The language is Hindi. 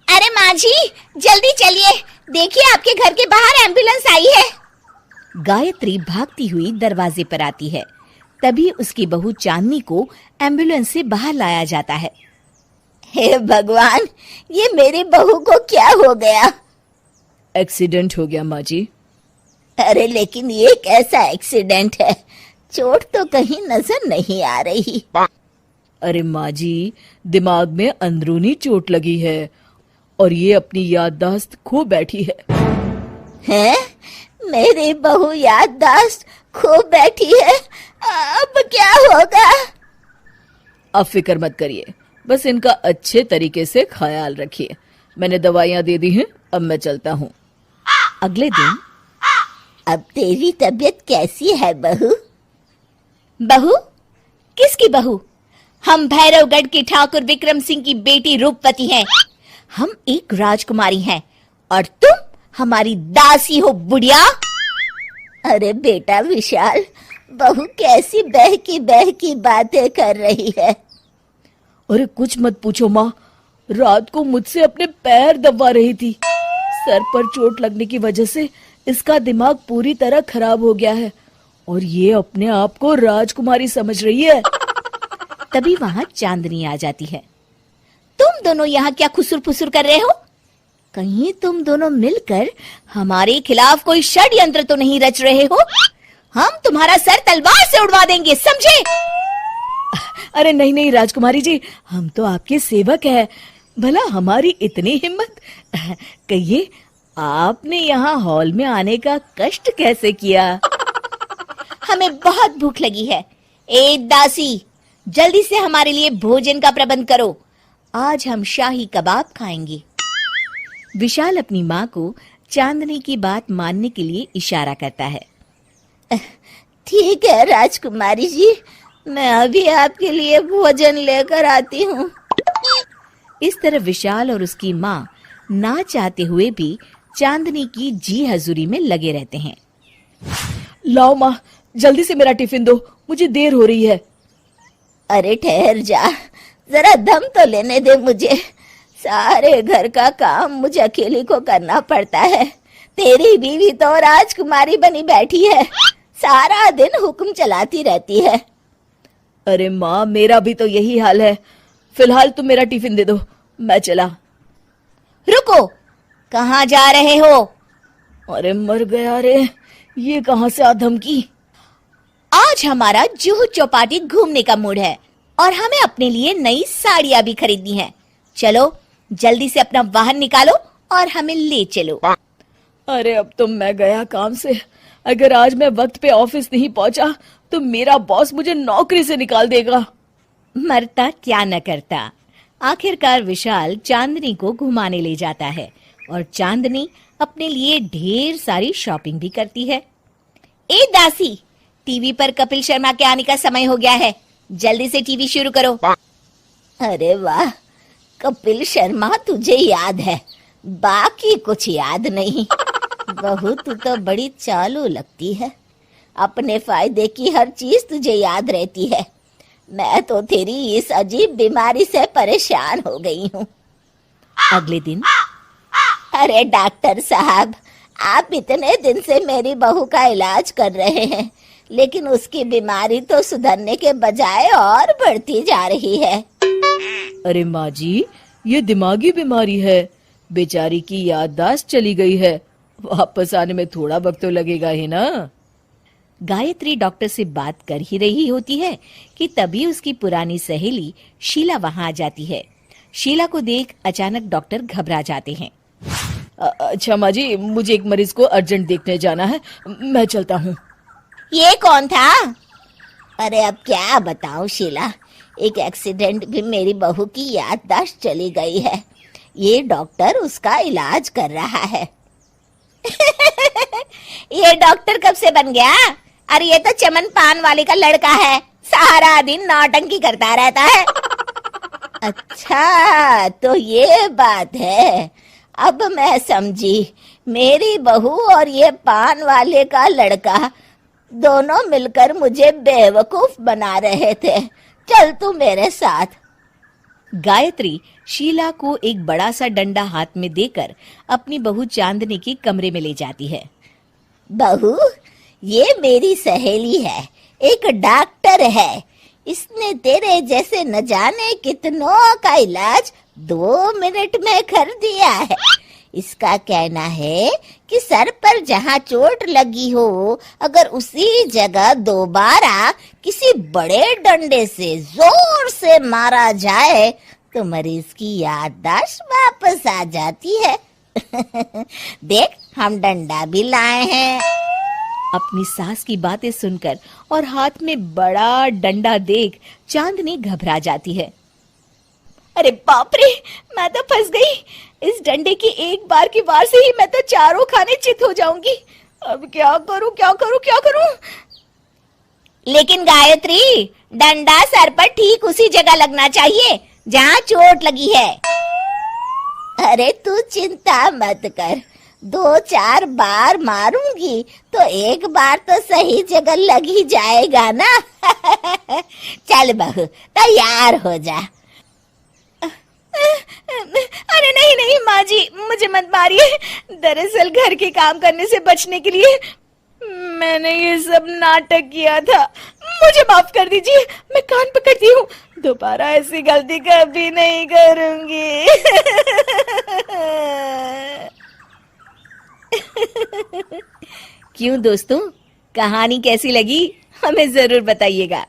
अरे माँ जी, जल्दी चलिए, देखिए आपके घर के बाहर एम्बुलेंस आई है। गायत्री भागती हुई दरवाजे पर आती है। तभी उसकी बहू चांदनी को एम्बुलेंस से बाहर लाया जाता है। हे भगवान, ये मेरी बहू को क्या हो गया? एक्सीडेंट हो गया माँ जी। अरे लेकिन ये कैसा एक्सीडेंट है? चोट तो कहीं नजर नहीं आ रही। अरे माँ जी, दिमाग में अंदरूनी चोट लगी है और ये अपनी याददाश्त खो बैठी है। हैं? मेरी बहू याददाश्त खो बैठी है, अब क्या होगा? आप फिक्र मत करिए, बस इनका अच्छे तरीके से ख्याल रखिए। मैंने दवाइयाँ दे दी हैं, अब मैं चलता हूँ। अगले दिन, अब तेरी तबीयत कैसी है बहू? बहू? किसकी बहू? हम भैरवगढ़ के ठाकुर विक्रम सिंह की बेटी रूपवती हैं। हम एक राजकुमारी हैं और तुम हमारी दासी हो बुढ़िया। अरे बेटा विशाल, बहू कैसी बहकी बातें कर रही है। अरे कुछ मत पूछो माँ, रात को मुझसे अपने पैर दबा रही थी। सर पर चोट लगने की वजह से इसका दिमाग पूरी तरह खराब हो गया है और ये अपने आप को राजकुमारी समझ रही है। तभी वहां चांदनी आ जाती है। तुम दोनों यहाँ क्या खुसुर फुसुर कर रहे हो? कहीं तुम दोनों मिलकर हमारे खिलाफ कोई षड्यंत्र तो नहीं रच रहे हो? हम तुम्हारा सर तलवार से उड़वा देंगे, समझे? अरे नहीं नहीं राजकुमारी जी, हम तो आपके सेवक हैं। भला हमारी इतनी हिम्मत? कहिए, आपने यहाँ हॉल में आने का कष्ट कैसे किया? हमें बहुत भूख लगी है। ए दासी, जल्दी से हमारे लिए भोजन का प्रबंध करो। आज हम शाही कबाब खाएंगे। विशाल अपनी माँ को चांदनी की बात मानने के लिए इशारा करता है। ठीक है राजकुमारी जी, मैं अभी आपके लिए भोजन लेकर आती हूँ। इस तरह विशाल और उसकी माँ ना चाहते हुए भी चांदनी की जी हजूरी में लगे रहते हैं। लाओ माँ, जल्दी से मेरा टिफिन दो, मुझे देर हो रही है। अरे ठहर जा, जरा दम तो लेने दे मुझे। सारे घर का काम मुझे अकेली को करना पड़ता है। तेरी बीवी तो राजकुमारी बनी बैठी है, सारा दिन हुक्म चलाती रहती है। अरे माँ, मेरा भी तो यही हाल है। फिलहाल तुम मेरा टिफिन दे दो, मैं चला। रुको, कहाँ जा रहे हो? अरे मर गया रे, ये कहाँ से आ धमकी? आज हमारा जुहू चौपाटी घूमने का मूड है और हमें अपने लिए नई साड़ियाँ भी खरीदनी है। चलो जल्दी से अपना वाहन निकालो और हमें ले चलो। अरे अब तो मैं गया काम से। अगर आज मैं वक्त पे ऑफिस नहीं पहुंचा तो मेरा बॉस मुझे नौकरी से निकाल देगा। मरता क्या न करता। आखिरकार विशाल चांदनी को घुमाने ले जाता है और चांदनी अपने लिए ढेर सारी शॉपिंग भी करती है। ए दासी, टीवी पर कपिल शर्मा के आने का समय हो गया है, जल्दी से टीवी शुरू करो। अरे वाह, कपिल शर्मा तुझे याद है, बाकी कुछ याद नहीं। बहू तू तो बड़ी चालू लगती है, अपने फायदे की हर चीज तुझे याद रहती है। मैं तो तेरी इस अजीब बीमारी से परेशान हो गई हूँ। अगले दिन, अरे डॉक्टर साहब, आप इतने दिन से मेरी बहू का इलाज कर रहे हैं, लेकिन उसकी बीमारी तो सुधरने के बजाय और बढ़ती जा रही है। अरे माँ जी, ये दिमागी बीमारी है, बेचारी की याददाश्त चली गई है, वापस आने में थोड़ा वक्त तो लगेगा ही ना। गायत्री डॉक्टर से बात कर ही रही होती है कि तभी उसकी पुरानी सहेली शीला वहां आ जाती है। शीला को देख अचानक डॉक्टर घबरा जाते हैं। अच्छा माँ जी, मुझे एक मरीज को अर्जेंट देखने जाना है, मैं चलता हूँ। ये कौन था? अरे अब क्या बताऊं शीला, एक एक्सीडेंट भी मेरी बहू की याददाश्त चली गई है। ये डॉक्टर उसका इलाज कर रहा है। ये डॉक्टर कब से बन गया? अरे ये तो चमन पान वाले का लड़का है, सारा दिन नौटंकी करता रहता है। अच्छा तो ये बात है, अब मैं समझी। मेरी बहू और ये पान वाले का लड़का दोनों मिलकर मुझे बेवकूफ बना रहे थे। चल तू मेरे साथ। गायत्री शीला को एक बड़ा सा डंडा हाथ में देकर अपनी बहू चांदनी के कमरे में ले जाती है। बहू, ये मेरी सहेली है, एक डॉक्टर है। इसने तेरे जैसे न जाने कितनों का इलाज 2 मिनट में कर दिया है। इसका कहना है कि सर पर जहाँ चोट लगी हो, अगर उसी जगह दोबारा किसी बड़े डंडे से जोर से मारा जाए तो मरीज की याददाश्त वापस आ जाती है। देख, हम डंडा भी लाए हैं। अपनी सास की बातें सुनकर और हाथ में बड़ा डंडा देख चांदनी घबरा जाती है। अरे बाप रे, मैं तो फंस गई। इस डंडे की एक बार की वार से ही मैं तो चारों खाने चित हो जाऊंगी। अब क्या करूं, क्या करूं, क्या करूं? लेकिन गायत्री, डंडा सर पर ठीक उसी जगह लगना चाहिए जहाँ चोट लगी है। अरे तू चिंता मत कर, 2-4 बार मारूंगी तो एक बार तो सही जगह लग ही जाएगा ना। चल बहू, तैयार हो जा। अरे नहीं नहीं माँ जी, मुझे मत मारिए। दरअसल घर के काम करने से बचने के लिए मैंने ये सब नाटक किया था। मुझे माफ कर दीजिए, मैं कान पकड़ती हूँ। दोबारा ऐसी गलती कभी नहीं करूंगी। क्यों दोस्तों, कहानी कैसी लगी हमें जरूर बताइएगा।